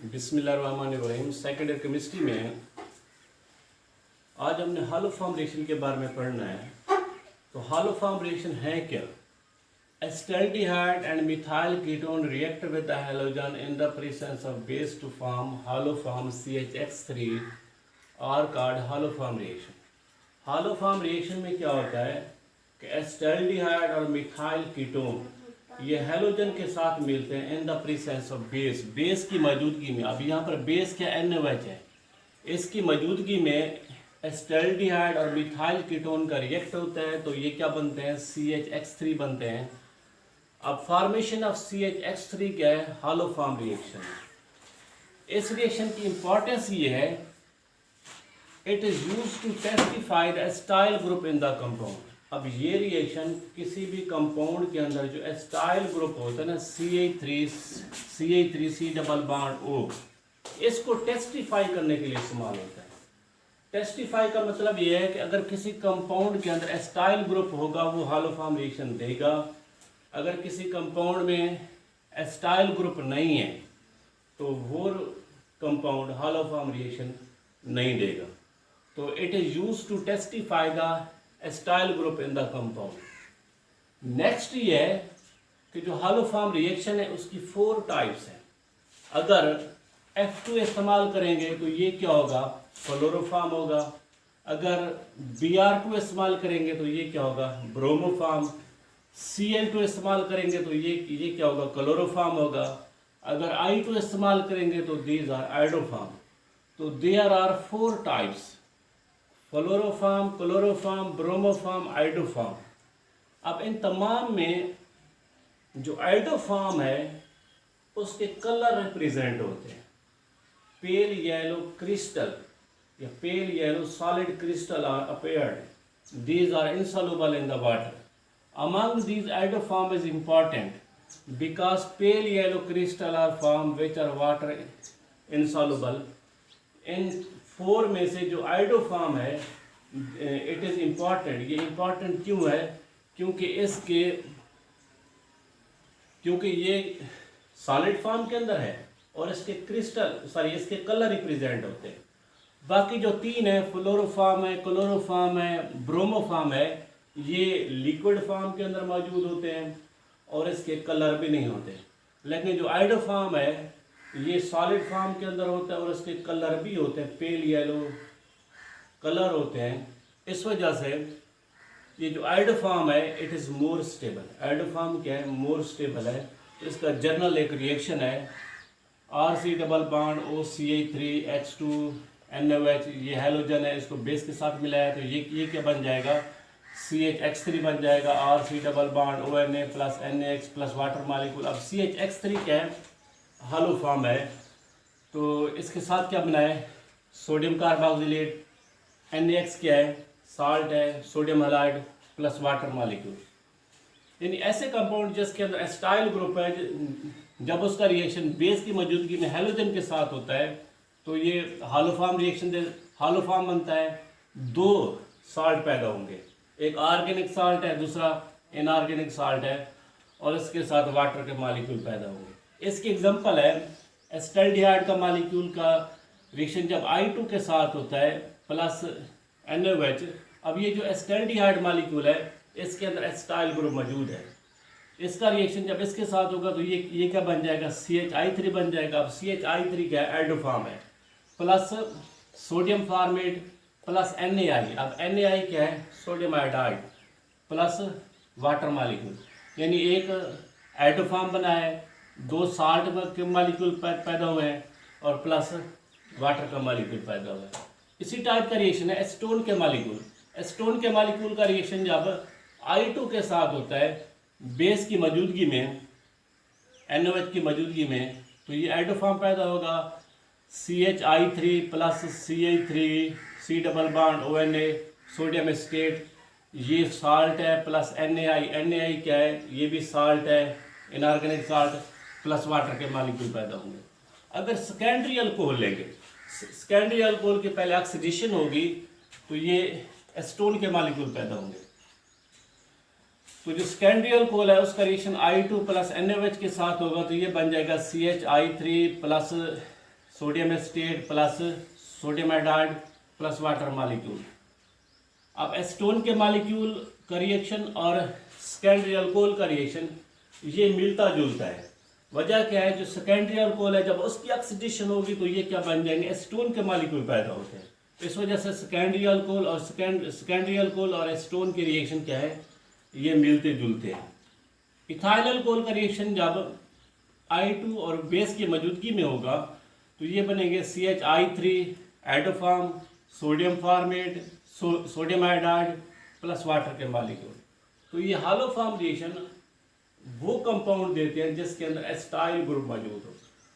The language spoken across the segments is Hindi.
बिस्मिल्लाहिर्रहमानिर्रहीम। सेकेंड ईयर केमिस्ट्री में आज हमने हालोफॉर्म रिएक्शन के बारे में पढ़ना है। तो हालोफॉर्म रिएक्शन है क्या? Acetaldehyde and methyl ketone react with the halogen in the presence of base to form haloform CHX3 are called haloform reaction. Haloform reaction में क्या होता है कि एसिटाल्डिहाइड और मिथाइल कीटोन ये हैलोजन के साथ मिलते हैं इन द प्रेजेंस ऑफ बेस की मौजूदगी में। अब यहाँ पर बेस क्या NaOH है, इसकी मौजूदगी में एसिटाल्डिहाइड और मिथाइल कीटोन का रिएक्ट होता है तो ये क्या बनते हैं, CHX3 बनते हैं। अब फॉर्मेशन ऑफ CHX3 क्या है, हालोफॉर्म रिएक्शन। इस रिएक्शन की इंपॉर्टेंस ये है, it is used to testify the acetyl group in the compound. अब ये रिएक्शन किसी भी कंपाउंड के अंदर जो एसिटाइल ग्रुप होता है ना, CH3 डबल बॉन्ड O, इसको टेस्टिफाई करने के लिए इस्तेमाल होता है। टेस्टिफाई का मतलब ये है कि अगर किसी कंपाउंड के अंदर एसिटाइल ग्रुप होगा वो हालोफॉर्म रिएक्शन देगा, अगर किसी कंपाउंड में एसिटाइल ग्रुप नहीं है तो वो कंपाउंड हालोफॉर्म रिएक्शन नहीं देगा। तो it is used to testify the acetyl group in the compound. Next ये है कि जो हालोफॉर्म रिएक्शन है उसकी 4 टाइप्स हैं। अगर F2 इस्तेमाल करेंगे तो ये क्या होगा, फ्लोरोफॉर्म होगा। अगर Br2 इस्तेमाल करेंगे तो ये क्या होगा, ब्रोमोफॉर्म। Cl2 इस्तेमाल करेंगे तो ये क्या होगा, क्लोरोफॉर्म होगा। अगर I2 इस्तेमाल करेंगे तो दीज आर आइडोफॉर्म। तो there are 4 types, fluoroform, chloroform, bromoform, iodoform. अब इन तमाम में जो आइडोफॉर्म है उसके कलर रिप्रेजेंट होते हैं। पेल येलो क्रिस्टल या pale yellow solid crystal are appeared, these are insoluble in the water. Among these iodoform is important because pale yellow crystal are formed which are water insoluble। इन 4 में से जो आइडोफॉर्म है इट इज़ इम्पॉर्टेंट। ये इम्पॉर्टेंट क्यों है, क्योंकि ये सॉलिड फॉर्म के अंदर है और इसके कलर रिप्रेजेंट होते हैं। बाकी जो 3 है, फ्लोरोफॉर्म है, क्लोरोफॉर्म है, ब्रोमोफॉर्म है, ये लिक्विड फॉर्म के अंदर मौजूद होते हैं और इसके कलर भी नहीं होते। लेकिन जो आइडोफॉर्म है ये सॉलिड फॉर्म के अंदर होता है और इसके कलर भी होते हैं, पेल येलो कलर होते हैं। इस वजह से ये जो आइडोफॉर्म है it is more stable. Iodoform क्या है, मोर स्टेबल है। तो इसका जर्नल एक रिएक्शन है, RC double bond OCH3H2 NaOH, ये हैलोजन है, इसको बेस के साथ मिलाया तो ये क्या बन जाएगा, CHX3 बन जाएगा। RC double bond ONA plus NaX plus water molecule. अब CHX3 क्या है, हालोफॉर्म है, तो इसके साथ क्या बना है, सोडियम कार्बोक्सिलेट। NaX क्या है, साल्ट है, sodium halide plus water molecule. यानी ऐसे कंपाउंड जिसके अंदर एसिटाइल ग्रुप है, जब उसका रिएक्शन बेस की मौजूदगी में हैलोजन के साथ होता है तो ये हालोफॉर्म बनता है। 2 साल्ट पैदा होंगे, एक ऑर्गेनिक साल्ट है, दूसरा इनऑर्गेनिक साल्ट है, और इसके साथ वाटर के मॉलिक्यूल पैदा होंगे। इसकी एग्जांपल है एसिटाल्डिहाइड का मॉलिक्यूल का रिएक्शन जब I2 के साथ होता है प्लस NaOH। अब ये जो एसिटाल्डिहाइड मॉलिक्यूल है इसके अंदर एसिटाइल ग्रुप मौजूद है, इसका रिएक्शन जब इसके साथ होगा तो ये क्या बन जाएगा, CHI3 बन जाएगा। अब CHI3 क्या है, आइडोफॉर्म है, plus sodium format plus NaI। अब NaI क्या है, sodium iodide plus water molecule. यानी एक आइडोफॉर्म बना है, 2 साल्ट के मॉलिक्यूल पैदा हुए हैं और प्लस वाटर का मॉलिक्यूल पैदा हुआ है। इसी टाइप का रिएक्शन है एसीटोन के मॉलिक्यूल। एसीटोन के मॉलिक्यूल का रिएक्शन जब I2 के साथ होता है बेस की मौजूदगी में, NaOH की मौजूदगी में, तो ये आइडोफॉर्म पैदा होगा। CHI3 plus CH3 double bond ONA sodium acetate, ये साल्ट है, प्लस NaI क्या है, ये भी साल्ट है, इनऑर्गेनिक साल्ट प्लस वाटर के मॉलिक्यूल पैदा होंगे। अगर सेकेंडरी अल्कोहल लेंगे, सेकेंडरी अल्कोहल की पहले ऑक्सीडेशन होगी तो ये एसीटोन के मॉलिक्यूल पैदा होंगे। तो जो सेकेंडरी अल्कोहल है उसका रिएक्शन I2 प्लस NaOH के साथ होगा तो ये बन जाएगा CHI3 plus sodium acetate plus sodium iodide plus water molecule. अब एसीटोन के मॉलिक्यूल का रिएक्शन और सेकेंडरी अल्कोहल का रिएक्शन ये मिलता जुलता है। वजह क्या है, जो सेकेंडरी अल्कोहल है जब उसकी ऑक्सीडेशन होगी तो ये क्या बन जाएंगे, एसीटोन के मॉलिक्यूल पैदा होते हैं। इस वजह से सेकेंडरी अल्कोहल और एसीटोन के रिएक्शन क्या है, ये मिलते जुलते हैं। इथाइल अल्कोहल का रिएक्शन जब I2 और बेस की मौजूदगी में होगा तो ये बनेंगे CH3 iodoform, sodium formate, sodium iodide plus water के मॉलिक्यूल। तो ये हालोफार्म रिएक्शन वो कंपाउंड देते हैं जिसके अंदर एसिटाइल ग्रुप मौजूद हो।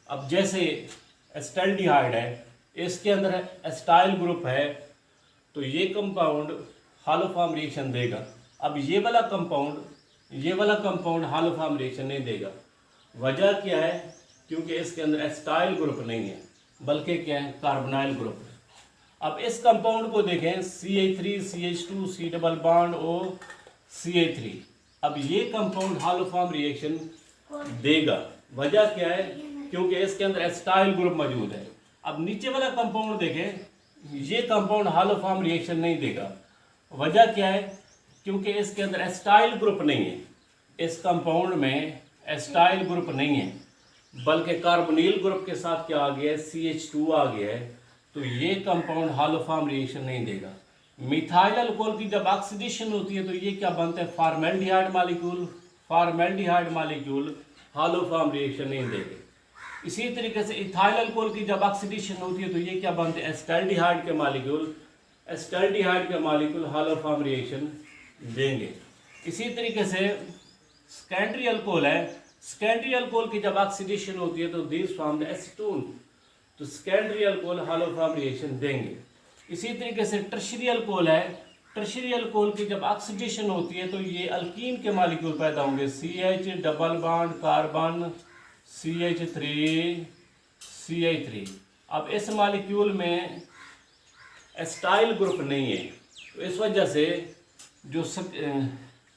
अब जैसे एसिटाल्डिहाइड है, इसके अंदर एसिटाइल ग्रुप है तो ये कंपाउंड हालोफार्म रिएक्शन देगा। अब ये वाला कंपाउंड हालोफार्म रिएक्शन नहीं देगा। वजह क्या है, क्योंकि इसके अंदर एसिटाइल ग्रुप नहीं है बल्कि क्या है, कार्बोनाइल ग्रुप है। अब इस कंपाउंड को देखें CH3 CH2 C double bond O CH3। अब ये कंपाउंड हालोफार्म रिएक्शन देगा। वजह क्या है, क्योंकि इसके अंदर एसिटाइल ग्रुप मौजूद है। अब नीचे वाला कंपाउंड देखें, ये कंपाउंड हालोफार्म रिएक्शन नहीं देगा। वजह क्या है, क्योंकि इसके अंदर एसिटाइल ग्रुप नहीं है। इस कंपाउंड में एसिटाइल ग्रुप नहीं है बल्कि कार्बोनिल ग्रुप के साथ क्या आ गया है, CH2 आ गया है। तो ये कंपाउंड हालोफार्म रिएक्शन नहीं देगा। मिथाइल अल्कोहल की जब ऑक्सीडेशन होती है तो ये क्या बनता है, फॉर्मेल्डिहाइड मॉलिक्यूल हालोफार्म रिएक्शन नहीं देंगे। इसी तरीके से इथाइल अल्कोहल की जब ऑक्सीडेशन होती है तो ये क्या बनते हैं, एसिटाल्डिहाइड के मॉलिक्यूल हालोफार्म रिएक्शन देंगे। इसी तरीके से सेकेंडरी अल्कोहल है, सेकेंडरी अल्कोहल की जब ऑक्सीडेशन होती है तो दिस फॉर्म एसीटोन, तो सेकेंडरी अल्कोहल हालोफार्म रिएक्शन देंगे। इसी तरीके से टर्शियरी अल्कोहल है, टर्शियरी अल्कोहल की जब ऑक्सीडेशन होती है तो ये अल्कीन के मॉलिक्यूल पैदा होंगे, CH double bond carbon CH3। अब इस मॉलिक्यूल में एसिटाइल ग्रुप नहीं है, तो इस वजह से जो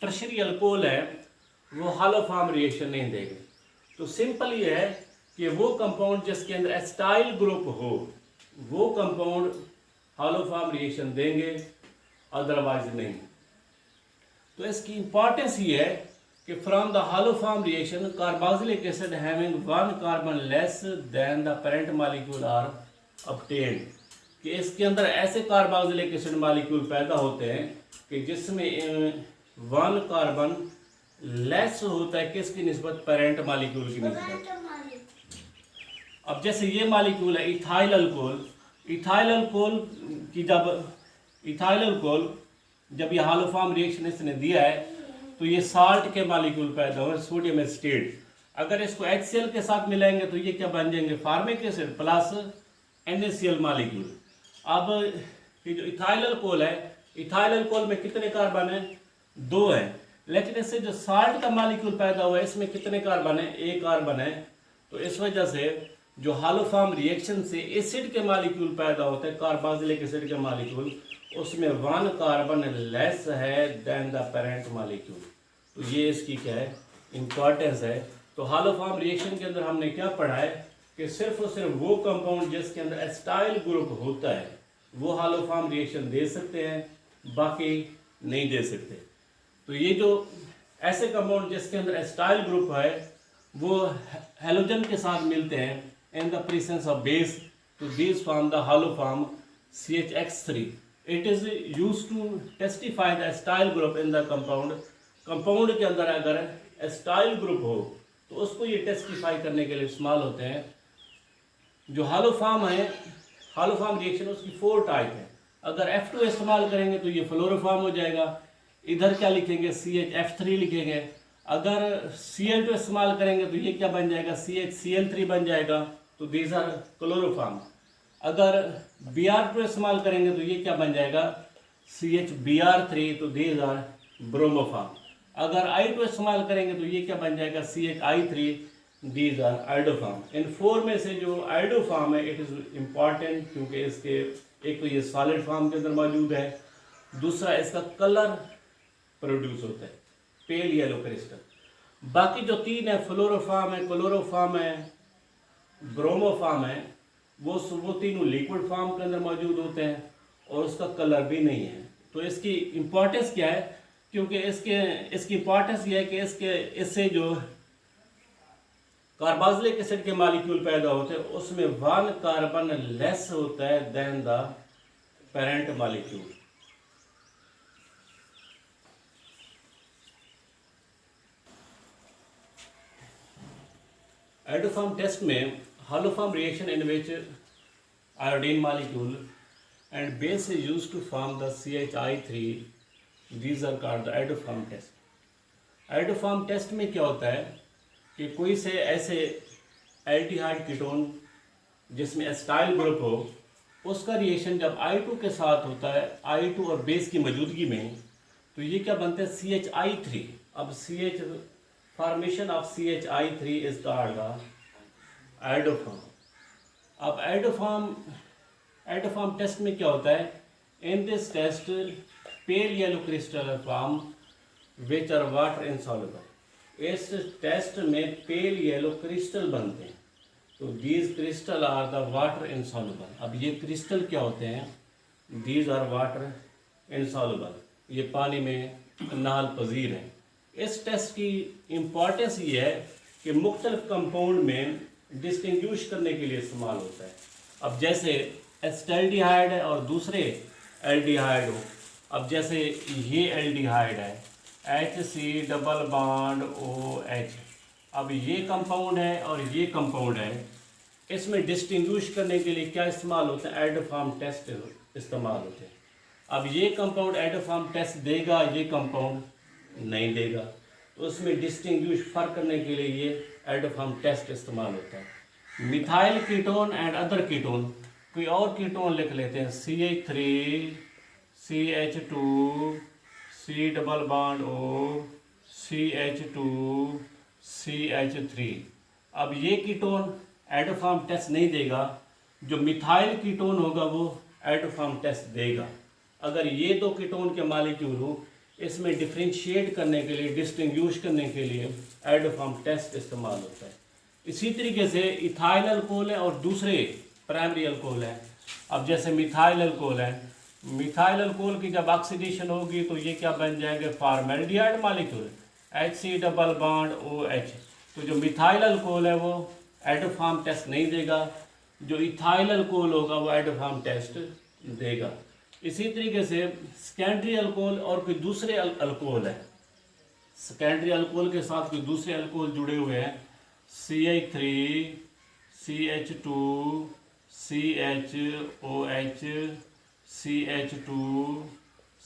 टर्शियरी अल्कोहल है वो हालोफार्म रिएक्शन नहीं देंगे। तो सिंपल ये है कि वो कंपाउंड जिसके अंदर एसिटाइल ग्रुप हो वो कंपाउंड हालोफार्म रिएक्शन देंगे, अदरवाइज नहीं। तो इसकी इंपॉर्टेंस ये है कि from the haloform reaction carboxylic acid having 1 carbon less than the parent molecule are obtained, कि इसके अंदर ऐसे कार्बोक्सिलिक एसिड मॉलिक्यूल पैदा होते हैं कि जिसमें 1 कार्बन लेस होता है किसकी निस्बत, पेरेंट मॉलिक्यूल की निस्बत। अब जैसे ये मॉलिक्यूल है इथाइल अल्कोहल जब ये हालोफार्म रिएक्शन इसने दिया है तो ये साल्ट के मॉलिक्यूल पैदा हुए, सोडियम एसिटेट। अगर इसको HCl के साथ मिलाएंगे तो ये क्या बन जाएंगे, formic acid plus NaCl molecule. अब ये जो इथाइल अल्कोहल है, इथाइल अल्कोहल में कितने कार्बन है, 2 है। लेकिन इससे जो साल्ट का मॉलिक्यूल पैदा हुआ है इसमें कितने कार्बन है, 1 कार्बन है। तो इस वजह से जो हालोफार्म रिएक्शन से एसिड के मॉलिक्यूल पैदा होते हैं, कार्बोक्सिलिक एसिड के मॉलिक्यूल, उसमें 1 कार्बन लेस है देन द पेरेंट मॉलिक्यूल। तो ये इसकी क्या है, इंपॉर्टेंस है। तो हालोफार्म रिएक्शन के अंदर हमने क्या पढ़ा है कि सिर्फ और सिर्फ वो कंपाउंड जिसके अंदर एसिटाइल ग्रुप होता है वो हालोफार्म रिएक्शन दे सकते हैं, बाकी नहीं दे सकते। तो ये जो ऐसे कंपाउंड जिसके अंदर एसिटाइल ग्रुप है वो हैलोजन के साथ मिलते हैं in the presence of base, to these form the haloform CHX3. It is used to testify the acyl group in the compound. Compound के अंदर अगर एसिटाइल ग्रुप हो तो उसको ये टेस्टिफाई करने के लिए इस्तेमाल होते हैं। जो हालोफार्म है, हालोफार्म रिएक्शन उसकी 4 टाइप है। अगर F2 इस्तेमाल करेंगे तो ये फ्लोरोफार्म हो जाएगा। इधर क्या लिखेंगे, CHF3 लिखेंगे। अगर Cl2 इस्तेमाल करेंगे तो ये क्या बन जाएगा, CHCl3 बन जाएगा। तो दीज आर क्लोरोफार्म। अगर Br2 इस्तेमाल करेंगे तो ये क्या बन जाएगा, CHBr3। तो दीज आर ब्रोमोफार्म। अगर I2 इस्तेमाल करेंगे तो ये क्या बन जाएगा, CHI3। These are iodoform. इन 4 में से जो आइडोफार्म है इट इज़ इम्पॉर्टेंट क्योंकि इसके एक तो ये सॉलिड फॉर्म के अंदर मौजूद है, दूसरा इसका कलर प्रोड्यूस होता है, पेल येलो क्रिस्टल। बाकी जो 3 है, फ्लोरोफार्म है, क्लोरोफार्म है, ब्रोमोफार्म है, वो तीनों लिक्विड फॉर्म के अंदर मौजूद होते हैं और उसका कलर भी नहीं है। तो इसकी इम्पोर्टेंस क्या है, क्योंकि इसकी इम्पोर्टेंस ये है कि इससे जो कार्बोक्सिलिक एसिड के मॉलिक्यूल पैदा होते हैं उसमें 1 कार्बन लेस होता है than the parent molecule. Iodoform test में haloform reaction in which iodine molecule and base is used to form the CHI3. These are called the iodoform test. Iodoform test में क्या होता है कि कोई से ऐसे एल्डिहाइड कीटोन जिसमें एस्टाइल ग्रुप हो, उसका रिएक्शन जब I2 के साथ होता है, I2 और बेस की मौजूदगी में, तो ये क्या बनते हैं CHI3। अब formation of CHI3 is called the iodoform. अब आयोडोफॉर्म टेस्ट में क्या होता है, in this test pale yellow crystal form which are water insoluble. इस टेस्ट में पेल येलो क्रिस्टल बनते हैं, तो these crystal are the water insoluble. अब ये क्रिस्टल क्या होते हैं, दीज आर वाटर इनसॉल्युबल, ये पानी में नाल पजीर हैं। इस टेस्ट की इम्पॉर्टेंस ये है कि मुख्तलिफ कंपाउंड में डिस्टिंग्विश करने के लिए इस्तेमाल होता है। अब जैसे एस्टल्डिहाइड है और दूसरे एल्डिहाइड हो, अब जैसे ये एल्डिहाइड है HC डबल बॉन्ड OH, अब ये कंपाउंड है और ये कंपाउंड है, इसमें डिस्टिंग्विश करने के लिए क्या इस्तेमाल होता है, आयोडोफॉर्म टेस्ट इस्तेमाल होते हैं। अब ये कंपाउंड आयोडोफॉर्म टेस्ट देगा, ये कंपाउंड नहीं देगा, तो उसमें डिस्टिंग्विश फर्क करने के लिए ये आयोडोफॉर्म टेस्ट इस्तेमाल होता है। Methyl ketone and other ketone, कोई और कीटोन लिख लेते हैं CH3 CH2 C double bond O CH2 CH3। अब ये कीटोन आयोडोफॉर्म टेस्ट नहीं देगा, जो मिथाइल कीटोन होगा वो आयोडोफॉर्म टेस्ट देगा। अगर ये दो कीटोन के मॉलिक्यूल हो, इसमें डिफ्रेंशिएट करने के लिए, डिस्टिंग्विश करने के लिए आयोडोफॉर्म टेस्ट इस्तेमाल होता है। इसी तरीके से इथाइल अल्कोहल है और दूसरे प्राइमरी अल्कोहल है। अब जैसे मिथाइल अल्कोहल है, मिथाइल अल्कोहल की जब ऑक्सीडेशन होगी तो ये क्या बन जाएंगे, formaldehyde molecule HC double bond OH। तो जो मिथाइल अल्कोहल है वो आयोडोफॉर्म टेस्ट नहीं देगा, जो इथाइल अल्कोहल होगा वो आयोडोफॉर्म टेस्ट देगा। इसी तरीके से सेकेंडरी अल्कोहल और कोई दूसरे अल्कोहल है, सेकेंडरी अल्कोहल के साथ कोई दूसरे अल्कोहल जुड़े हुए हैं, CH3 CH2 CHOH CH2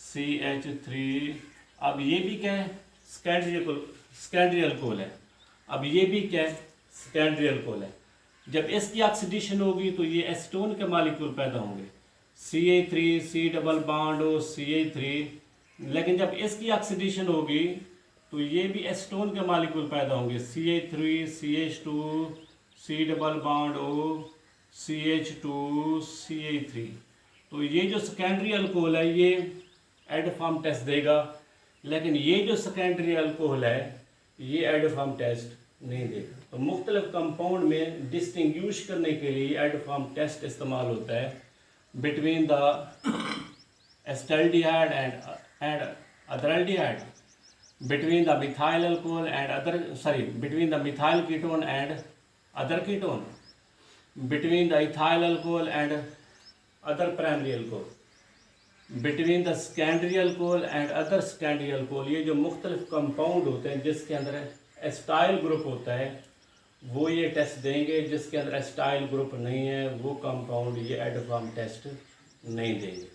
CH3। अब ये भी क्या है, सेकेंडरी अल्कोहल है। अब ये भी क्या है, सेकेंडरी अल्कोहल है। जब इसकी ऑक्सीडेशन होगी तो ये एसीटोन के मॉलिक्यूल पैदा होंगे, CH3 C double bond O CH3। लेकिन जब इसकी ऑक्सीडेशन होगी तो ये भी एसीटोन के मॉलिक्यूल पैदा होंगे, CH3 CH2 C double bond O CH2 CH3। तो ये जो सेकेंडरी अल्कोहल है ये आयोडोफॉर्म टेस्ट देगा, लेकिन ये जो सेकेंडरी अल्कोहल है ये आयोडोफॉर्म टेस्ट नहीं देगा। तो मुख्तलिफ कंपाउंड में डिस्टिंग्विश करने के लिए आयोडोफॉर्म टेस्ट इस्तेमाल होता है between the acetaldehyde and other aldehyde, between the methyl alcohol and between the methyl ketone and other ketone, between the ethyl alcohol and other primary alcohol, between the secondary alcohol and other secondary alcohol। ये जो मुख्तलिफ कंपाउंड होते हैं जिसके अंदर एस्टाइल ग्रुप होता है वो ये टेस्ट देंगे, जिसके अंदर एस्टाइल ग्रुप नहीं है वो कंपाउंड ये आयोडोफॉर्म टेस्ट नहीं देंगे।